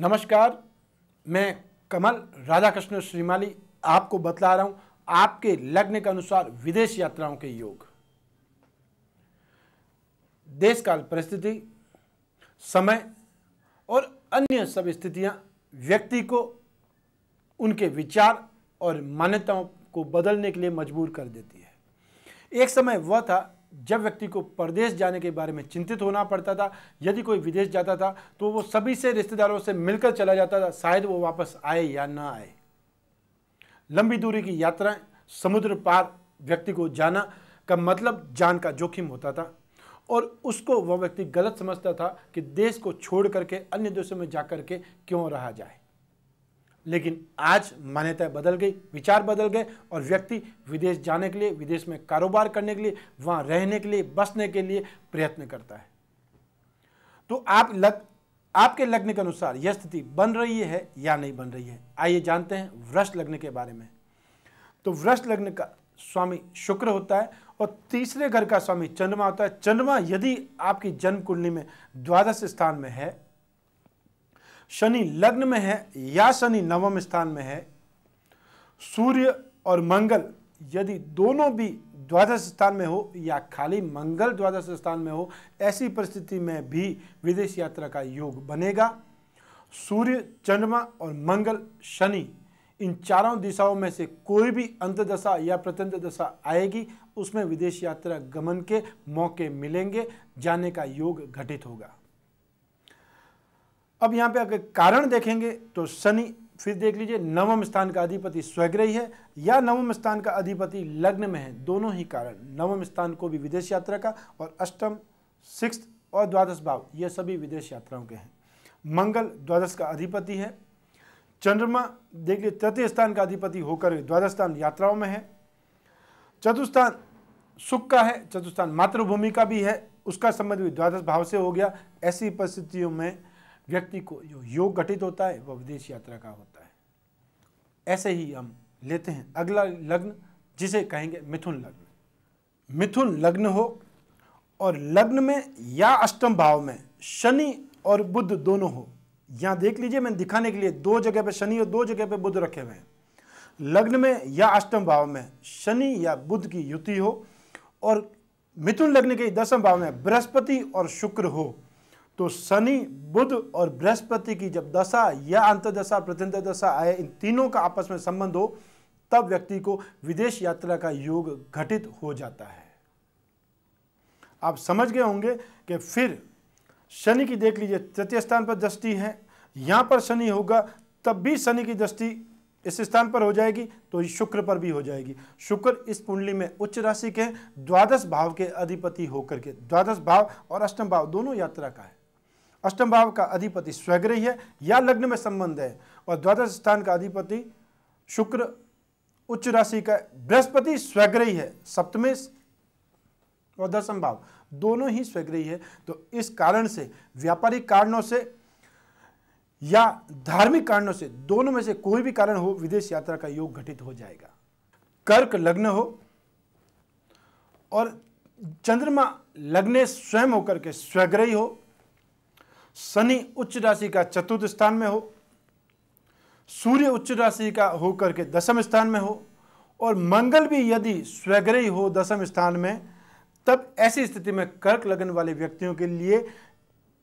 नमस्कार, मैं कमल राधाकृष्ण श्रीमाली आपको बतला रहा हूं आपके लग्न के अनुसार विदेश यात्राओं के योग। देश काल परिस्थिति, समय और अन्य सब स्थितियां व्यक्ति को उनके विचार और मान्यताओं को बदलने के लिए मजबूर कर देती है। एक समय वह था जब व्यक्ति को परदेश जाने के बारे में चिंतित होना पड़ता था। यदि कोई विदेश जाता था तो वो सभी से रिश्तेदारों से मिलकर चला जाता था, शायद वो वापस आए या ना आए। लंबी दूरी की यात्राएं, समुद्र पार व्यक्ति को जाना का मतलब जान का जोखिम होता था और उसको वह व्यक्ति गलत समझता था कि देश को छोड़ करके अन्य देशों में जाकर के क्यों रहा जाए। लेकिन आज मान्यताएं बदल गई, विचार बदल गए और व्यक्ति विदेश जाने के लिए, विदेश में कारोबार करने के लिए, वहां रहने के लिए, बसने के लिए प्रयत्न करता है। तो आपके लग्न के अनुसार यह स्थिति बन रही है या नहीं बन रही है, आइए जानते हैं वृष लग्न के बारे में। तो वृष लग्न का स्वामी शुक्र होता है और तीसरे घर का स्वामी चंद्रमा होता है। चंद्रमा यदि आपकी जन्म कुंडली में द्वादश स्थान में है, शनि लग्न में है या शनि नवम स्थान में है, सूर्य और मंगल यदि दोनों भी द्वादश स्थान में हो या खाली मंगल द्वादश स्थान में हो, ऐसी परिस्थिति में भी विदेश यात्रा का योग बनेगा। सूर्य, चंद्रमा और मंगल, शनि, इन चारों दिशाओं में से कोई भी अंतर्दशा या प्रत्यंत दशा आएगी, उसमें विदेश यात्रा गमन के मौके मिलेंगे, जाने का योग घटित होगा। अब यहाँ पे अगर कारण देखेंगे तो शनि, फिर देख लीजिए नवम स्थान का अधिपति स्वग्रही है या नवम स्थान का अधिपति लग्न में है, दोनों ही कारण नवम स्थान को भी विदेश यात्रा का, और अष्टम, सिक्स्थ और द्वादश भाव ये सभी विदेश यात्राओं के हैं। मंगल द्वादश का अधिपति है। चंद्रमा देख लीजिए तृतीय स्थान का अधिपति होकर द्वादश स्थान यात्राओं में है। चतुर्थान सुख का है, चतुर्थान मातृभूमि का भी है, उसका संबंध भी द्वादश भाव से हो गया। ऐसी परिस्थितियों में व्यक्ति को जो योग घटित होता है वह विदेश यात्रा का होता है। ऐसे ही हम लेते हैं अगला लग्न, जिसे कहेंगे मिथुन लग्न। मिथुन लग्न हो और लग्न में या अष्टम भाव में शनि और बुध दोनों हो। यहां देख लीजिए, मैं दिखाने के लिए दो जगह पे शनि और दो जगह पे बुध रखे हुए हैं। लग्न में या अष्टम भाव में शनि या बुध की युति हो और मिथुन लग्न के दसम भाव में बृहस्पति और शुक्र हो, तो शनि, बुध और बृहस्पति की जब दशा या अंतर्दशा, प्रत्यंत दशा आए, इन तीनों का आपस में संबंध हो, तब व्यक्ति को विदेश यात्रा का योग घटित हो जाता है। आप समझ गए होंगे कि फिर शनि की देख लीजिए तृतीय स्थान पर दृष्टि है, यहां पर शनि होगा तब भी शनि की दृष्टि इस स्थान पर हो जाएगी तो शुक्र पर भी हो जाएगी। शुक्र इस कुंडली में उच्च राशि के द्वादश भाव के अधिपति होकर के, द्वादश भाव और अष्टम भाव दोनों यात्रा का है। अष्टम भाव का अधिपति स्वग्रही है या लग्न में संबंध है और द्वादश स्थान का अधिपति शुक्र उच्च राशि का, बृहस्पति स्वग्रही है, सप्तमेश और दसम भाव दोनों ही स्वग्रही है। तो इस कारण से व्यापारिक कारणों से या धार्मिक कारणों से, दोनों में से कोई भी कारण हो, विदेश यात्रा का योग घटित हो जाएगा। कर्क लग्न हो और चंद्रमा लग्ने स्वयं होकर के स्वग्रही हो, शनि उच्च राशि का चतुर्थ स्थान में हो, सूर्य उच्च राशि का होकर के दसम स्थान में हो और मंगल भी यदि स्वग्रही हो दसम स्थान में, तब ऐसी स्थिति में कर्क लग्न वाले व्यक्तियों के लिए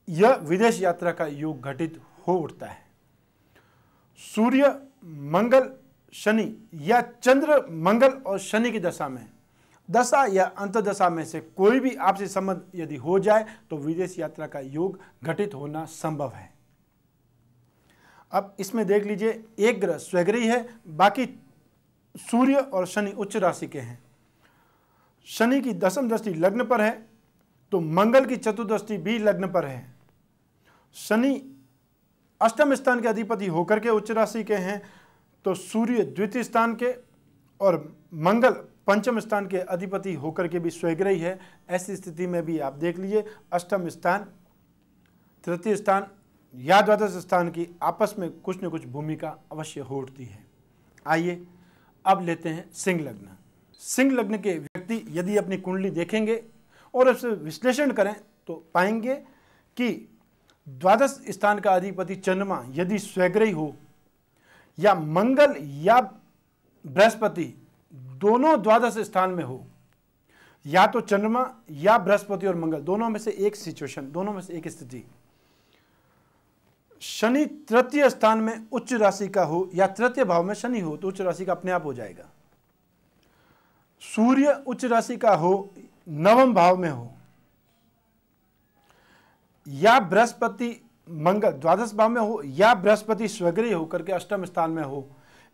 यह विदेश यात्रा का योग घटित हो उठता है। सूर्य, मंगल, शनि या चंद्र, मंगल और शनि की दशा में, दशा या अंतदशा में से कोई भी आपसे संबंध यदि हो जाए तो विदेश यात्रा का योग घटित होना संभव है। अब इसमें देख लीजिए एक ग्रह स्वग्रही है, बाकी सूर्य और शनि उच्च राशि के हैं। शनि की दसम दृष्टि लग्न पर है तो मंगल की चतुर्थ दृष्टि भी लग्न पर है। शनि अष्टम स्थान के अधिपति होकर के उच्च राशि के हैं तो सूर्य द्वितीय स्थान के और मंगल पंचम स्थान के अधिपति होकर के भी स्वग्रही है। ऐसी स्थिति में भी आप देख लीजिए अष्टम स्थान, तृतीय स्थान या द्वादश स्थान की आपस में कुछ न कुछ भूमिका अवश्य हो उठती है। आइए अब लेते हैं सिंह लग्न। सिंह लग्न के व्यक्ति यदि अपनी कुंडली देखेंगे और उससे विश्लेषण करें तो पाएंगे कि द्वादश स्थान का अधिपति चंद्रमा यदि स्वग्रही हो या मंगल या बृहस्पति दोनों द्वादश स्थान में हो, या तो चंद्रमा या बृहस्पति और मंगल दोनों में से एक सिचुएशन, दोनों में से एक स्थिति, शनि तृतीय स्थान में उच्च राशि का हो या तृतीय भाव में शनि हो तो उच्च राशि का अपने आप हो जाएगा। सूर्य उच्च राशि का हो, नवम भाव में हो, या बृहस्पति मंगल द्वादश भाव में हो, या बृहस्पति स्वग्रही होकर के अष्टम स्थान में हो,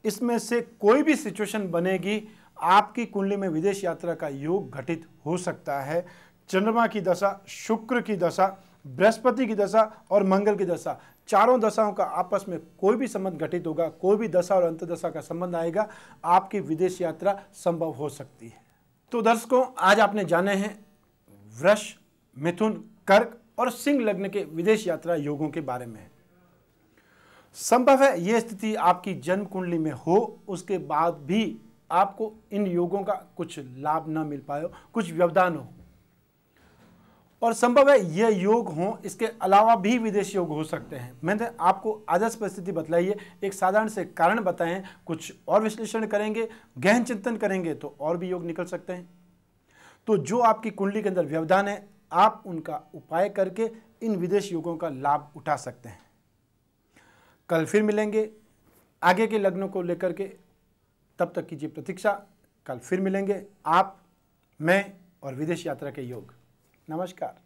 इसमें से कोई भी सिचुएशन बनेगी, आपकी कुंडली में विदेश यात्रा का योग घटित हो सकता है। चंद्रमा की दशा, शुक्र की दशा, बृहस्पति की दशा और मंगल की दशा, चारों दशाओं का आपस में कोई भी संबंध घटित होगा, कोई भी दशा और अंतदशा का संबंध आएगा, आपकी विदेश यात्रा संभव हो सकती है। तो दर्शकों, आज आपने जाने हैं वृष, मिथुन, कर्क और सिंह लग्न के विदेश यात्रा योगों के बारे में। संभव है यह स्थिति आपकी जन्म कुंडली में हो, उसके बाद भी आपको इन योगों का कुछ लाभ ना मिल पाए हो, कुछ व्यवधान हो, और संभव है यह योग हो, इसके अलावा भी विदेश योग हो सकते हैं। मैंने आपको आदर्श परिस्थिति बतलाई है, एक साधारण से कारण बताएं, कुछ और विश्लेषण करेंगे, गहन चिंतन करेंगे तो और भी योग निकल सकते हैं। तो जो आपकी कुंडली के अंदर व्यवधान है, आप उनका उपाय करके इन विदेश योगों का लाभ उठा सकते हैं। कल फिर मिलेंगे आगे के लग्नों को लेकर के, तब तक कीजिए प्रतीक्षा। कल फिर मिलेंगे आप, मैं और विदेश यात्रा के योग। नमस्कार।